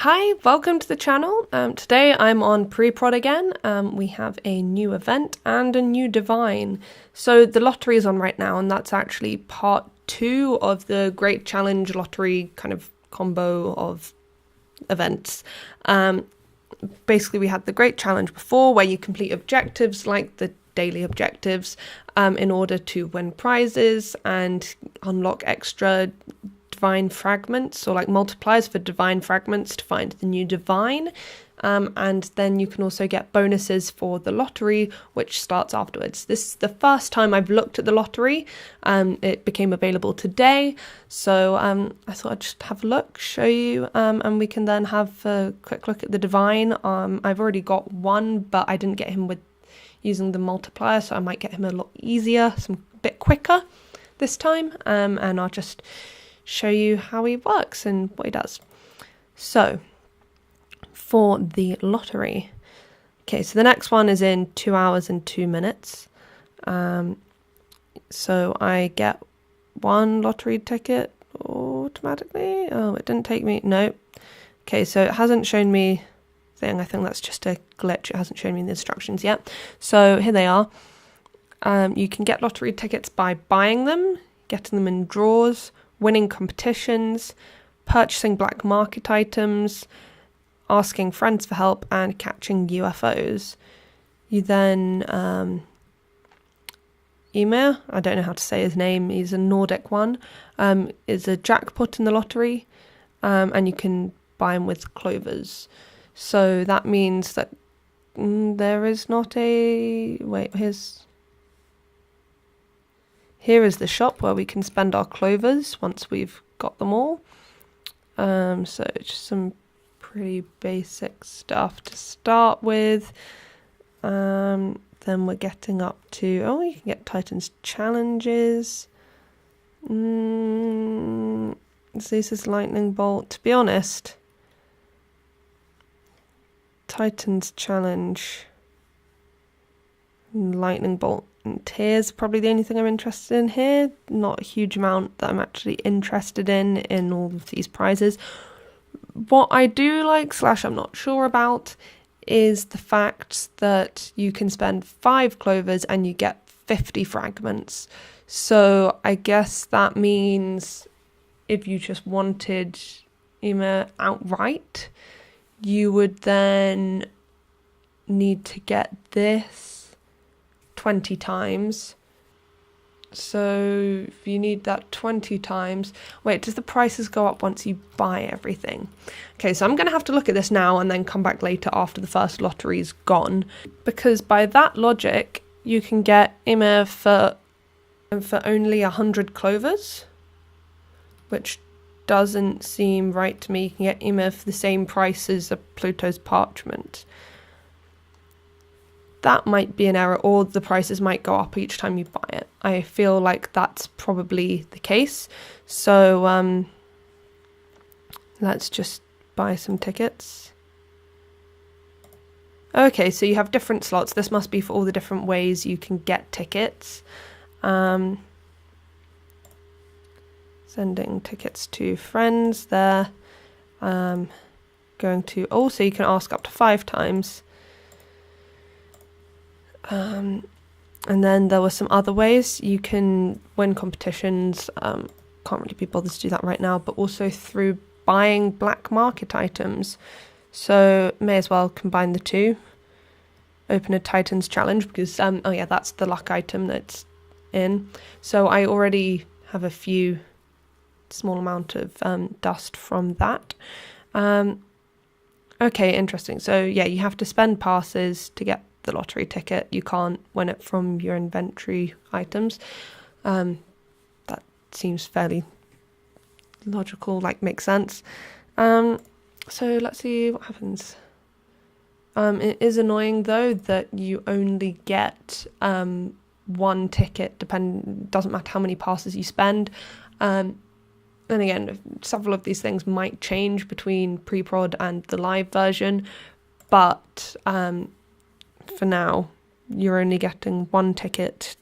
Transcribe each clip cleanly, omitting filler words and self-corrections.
Hi, welcome to the channel. Today I'm on Preprod again. We have a new event and a new divine. So the lottery is on right now, and that's actually part 2 of the Great Challenge lottery kind of combo of events. Basically, we had the Great Challenge before, where you complete objectives like the daily objectives in order to win prizes and unlock extra divine fragments, or like multipliers for divine fragments to find the new divine, and then you can also get bonuses for the lottery, which starts afterwards. This is the first time I've looked at the lottery. It became available today, so I thought I'd just have a look, show you, and we can then have a quick look at the divine. I've already got one, but I didn't get him with using the multiplier, so I might get him a lot easier, a bit quicker this time, and I'll just show you how he works and what he does. So for the lottery, okay, so the next one is in 2 hours and 2 minutes. So I get one lottery ticket automatically. Oh, it didn't take me. No. Okay, so it hasn't shown me thing. I think that's just a glitch. It hasn't shown me the instructions yet. So here they are. You can get lottery tickets by buying them, getting them in draws, winning competitions, purchasing black market items, asking friends for help, and catching UFOs. You then, Ymir, I don't know how to say his name, he's a Nordic one, is a jackpot in the lottery, and you can buy him with clovers. So that means that there is not a... Wait, Here is the shop where we can spend our clovers once we've got them all. So just some pretty basic stuff to start with. Then we're getting up to... Oh, you can get Titan's challenges. This is lightning bolt. To be honest, Titan's challenge, lightning bolt, and tears probably the only thing I'm interested in here. Not a huge amount that I'm actually interested in all of these prizes. What I do like / I'm not sure about is the fact that you can spend 5 clovers and you get 50 fragments. So I guess that means if you just wanted Ymir outright, you would then need to get this 20 times. So if you need that 20 times... Wait, does the prices go up once you buy everything? Okay, so I'm going to have to look at this now and then come back later after the first lottery's gone. Because by that logic, you can get Ymir for only 100 clovers, which doesn't seem right to me. You can get Ymir for the same price as a Pluto's parchment. That might be an error, or the prices might go up each time you buy it. I feel like that's probably the case. So let's just buy some tickets. Okay, so you have different slots. This must be for all the different ways you can get tickets. Sending tickets to friends there. Going to... Also, you can ask up to 5 times. And then there were some other ways you can win competitions. Can't really be bothered to do that right now, but also through buying black market items. So may as well combine the two. Open a Titan's challenge because, oh yeah, that's the luck item that's in. So I already have a small amount of dust from that. Okay, interesting. So yeah, you have to spend passes to get the lottery ticket. You can't win it from your inventory items. That seems fairly logical, like makes sense. So let's see what happens. It is annoying though that you only get one ticket, doesn't matter how many passes you spend. And again, several of these things might change between Preprod and the live version, but for now, you're only getting one ticket,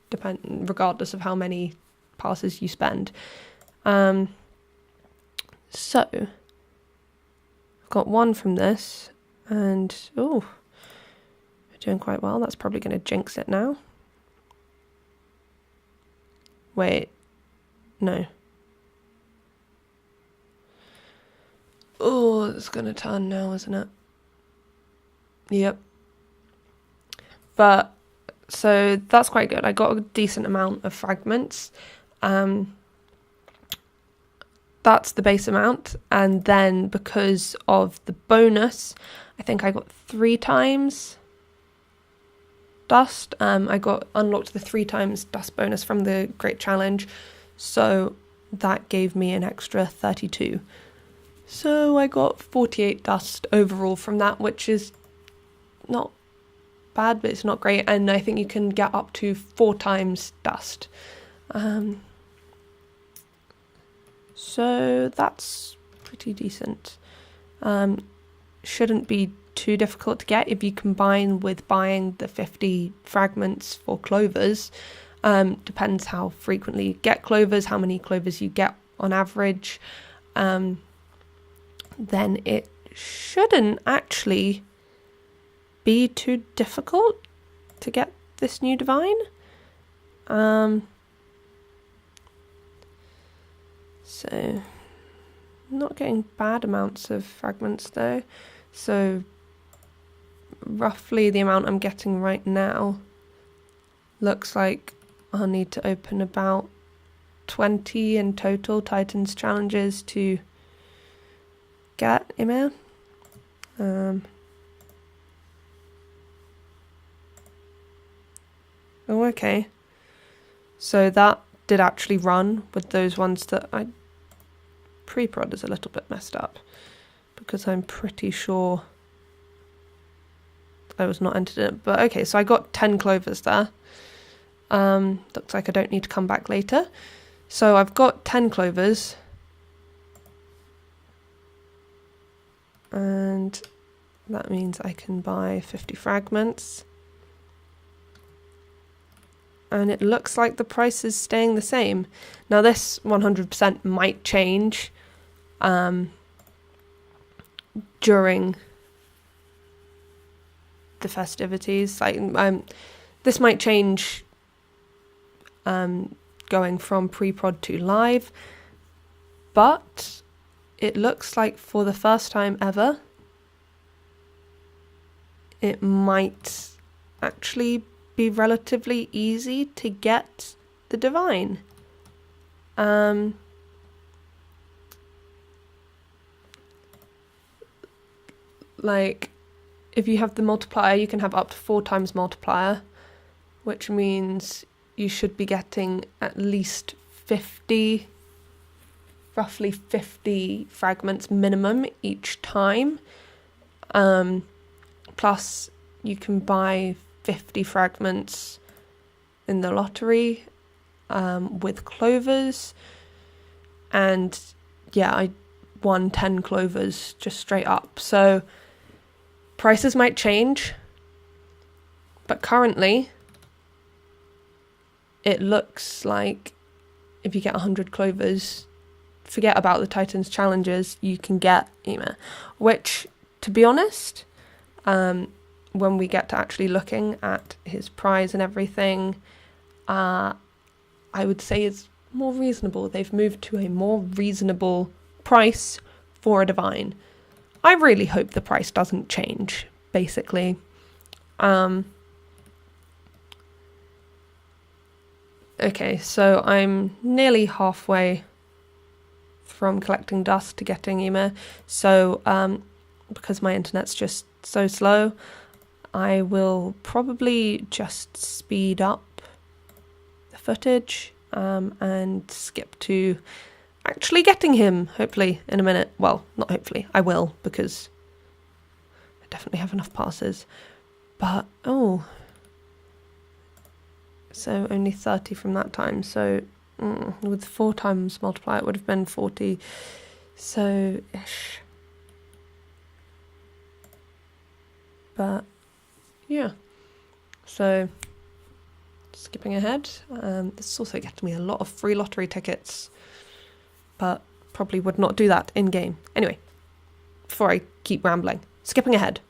regardless of how many passes you spend. So I've got 1 from this, and oh, we're doing quite well. That's probably going to jinx it now. Wait, no. Oh, it's going to turn now, isn't it? Yep. But, so that's quite good. I got a decent amount of fragments. That's the base amount. And then because of the bonus, I think I got 3 times dust. I got unlocked the 3 times dust bonus from the Great Challenge. So that gave me an extra 32. So I got 48 dust overall from that, which is not bad, but it's not great. And I think you can get up to 4 times dust. So that's pretty decent. Shouldn't be too difficult to get if you combine with buying the 50 fragments for clovers. Depends how frequently you get clovers, how many clovers you get on average. Then it shouldn't actually be too difficult to get this new divine. So not getting bad amounts of fragments though. So roughly the amount I'm getting right now looks like I'll need to open about 20 in total Titans challenges to get Ymir. Oh, okay. So that did actually run with those ones that I... Preprod is a little bit messed up because I'm pretty sure I was not entered in it. But okay, so I got 10 clovers there. Looks like I don't need to come back later. So I've got 10 clovers. And that means I can buy 50 fragments. And it looks like the price is staying the same. Now this 100% might change during the festivities. Like this might change going from pre-prod to live, but it looks like for the first time ever it might actually be relatively easy to get the divine. Like if you have the multiplier, you can have up to 4 times multiplier, which means you should be getting at least 50, roughly 50 fragments minimum each time. Plus you can buy 50 fragments in the lottery with clovers. And yeah, I won 10 clovers just straight up. So prices might change, but currently it looks like if you get 100 clovers, forget about the Titans challenges, you can get Ymir, which, to be honest, when we get to actually looking at his prize and everything, I would say is more reasonable. They've moved to a more reasonable price for a divine. I really hope the price doesn't change, basically. Okay, so I'm nearly halfway from collecting dust to getting Ymir. So because my internet's just so slow, I will probably just speed up the footage and skip to actually getting him, hopefully, in a minute. Well, not hopefully, I will, because I definitely have enough passes. But, oh, so only 30 from that time. So with 4 times multiplier, it would have been 40. So-ish. But, yeah. So, skipping ahead. This is also getting me a lot of free lottery tickets. But probably would not do that in-game. Anyway, before I keep rambling. Skipping ahead.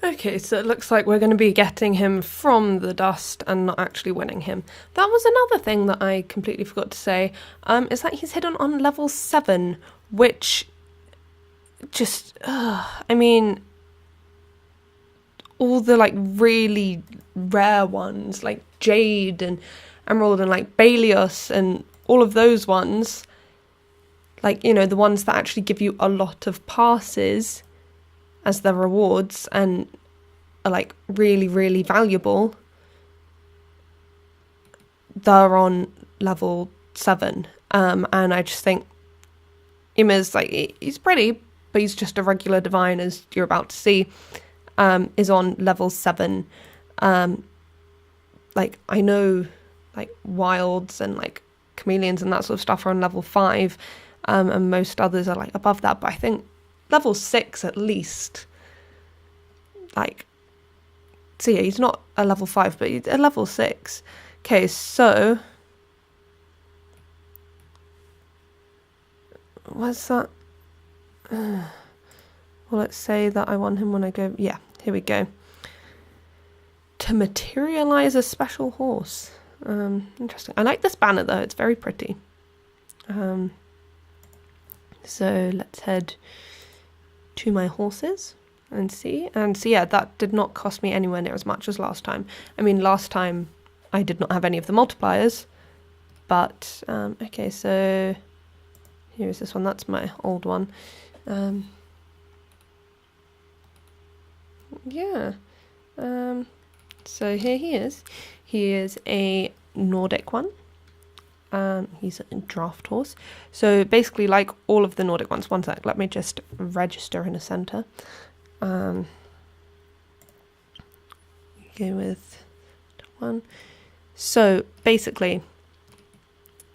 Okay, so it looks like we're going to be getting him from the dust and not actually winning him. That was another thing that I completely forgot to say, is that he's hidden on level 7, which just, I mean, all the like really rare ones, like Jade and Emerald and like Balios and all of those ones, like, you know, the ones that actually give you a lot of passes as their rewards and are like really, really valuable, they're on level 7. And I just think Ymir's like, he's pretty, but he's just a regular divine, as you're about to see, is on level 7. Like, I know like wilds and like chameleons and that sort of stuff are on level 5, and most others are like above that, but I think level 6 at least. Like, so yeah, he's not a level 5, but he's a level 6. Okay, so what's that? Well, let's say that I want him when I go. Yeah, here we go. To materialize a special horse. Interesting. I like this banner though; it's very pretty. So let's head to my horses and see. And so yeah, that did not cost me anywhere near as much as last time. I mean, last time I did not have any of the multipliers, but okay, so here's this one. That's my old one. Yeah. So here he is. He is a Nordic one. He's a draft horse. So basically, like all of the Nordic ones. One sec, let me just register in a center. Go with one. So basically,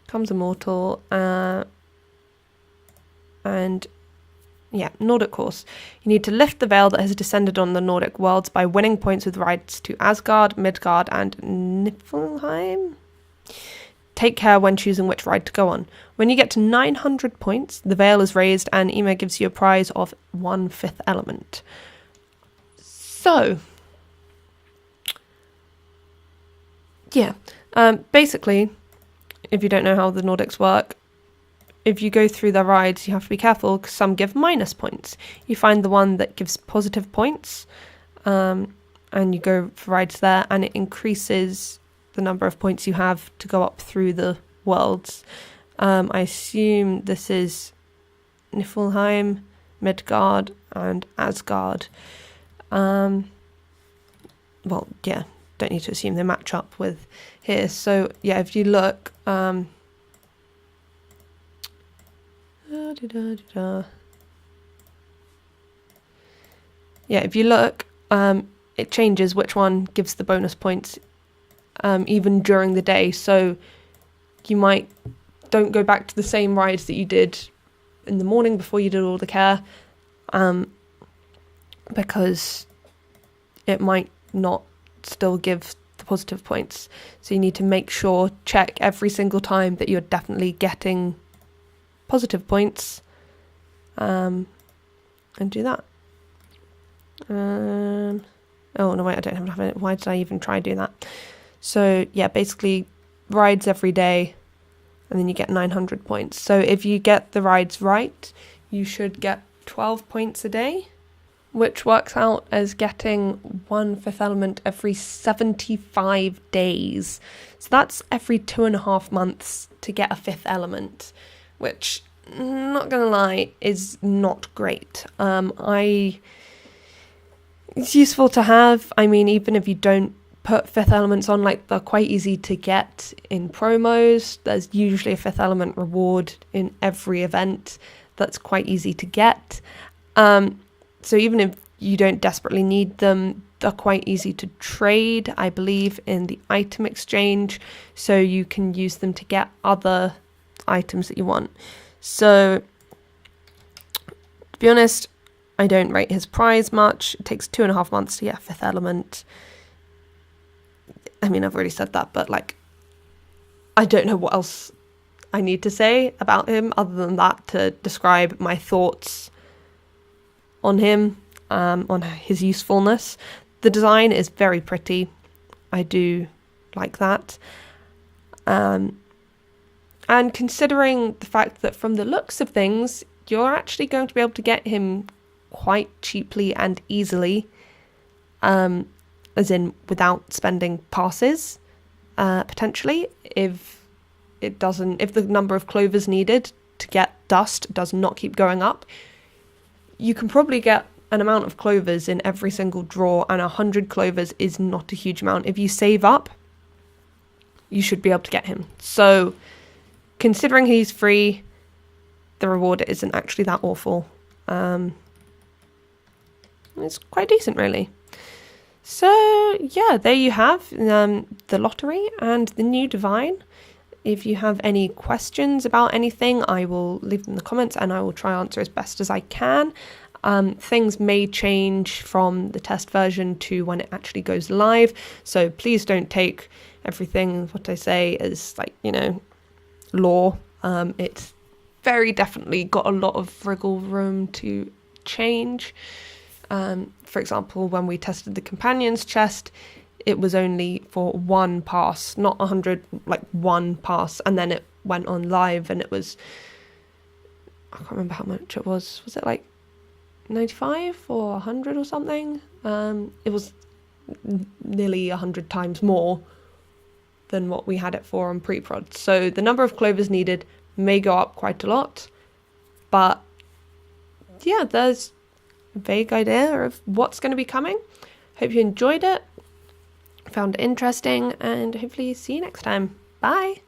comes immortal, and yeah, Nordic horse. You need to lift the veil that has descended on the Nordic worlds by winning points with rides to Asgard, Midgard, and Niflheim. Take care when choosing which ride to go on. When you get to 900 points, the veil is raised and Ymir gives you a prize of 1/5 element. So, yeah, basically, if you don't know how the Nordics work, if you go through their rides, you have to be careful because some give minus points. You find the one that gives positive points, and you go for rides there, and it increases the number of points you have to go up through the worlds. I assume this is Niflheim, Midgard, and Asgard. Well, yeah, don't need to assume they match up with here. So, yeah, if you look... Yeah, if you look, it changes which one gives the bonus points even during the day. So you don't go back to the same rides that you did in the morning before you did all the care, because it might not still give the positive points. So you need to check every single time that you're definitely getting positive points, and do that. Oh no, wait, I don't have it. Why did I even try doing that? So yeah, basically rides every day, and then you get 900 points. So if you get the rides right, you should get 12 points a day, which works out as getting 1/5 element every 75 days. So that's every 2.5 months to get a 5th element, which, not gonna lie, is not great. It's useful to have. I mean, even if you don't put 5th elements on, like, they're quite easy to get in promos. There's usually a 5th element reward in every event that's quite easy to get. So even if you don't desperately need them. They're quite easy to trade, I believe, in the item exchange, so you can use them to get other items that you want. So, to be honest, I don't rate his prize much. It takes 2.5 months to get 5th element. I mean, I've already said that, but like, I don't know what else I need to say about him other than that to describe my thoughts on him, on his usefulness. The design is very pretty. I do like that. And considering the fact that from the looks of things, you're actually going to be able to get him quite cheaply and easily, as in without spending passes, potentially, if the number of clovers needed to get dust does not keep going up, you can probably get an amount of clovers in every single draw, and 100 clovers is not a huge amount. If you save up, you should be able to get him. So, considering he's free, the reward isn't actually that awful. It's quite decent, really. So, yeah, there you have the lottery and the new divine. If you have any questions about anything, I will leave them in the comments and I will try and answer as best as I can. Things may change from the test version to when it actually goes live, so please don't take everything what I say as like, law. It's very definitely got a lot of wriggle room to change. For example, when we tested the companions chest, it was only for 1 pass, not 100, like 1 pass, and then it went on live and it was, I can't remember how much it was it like 95 or 100 or something? It was nearly 100 times more than what we had it for on Preprod. So the number of clovers needed may go up quite a lot, but yeah, there's a vague idea of what's going to be coming. Hope you enjoyed it, found it interesting, and hopefully see you next time. Bye!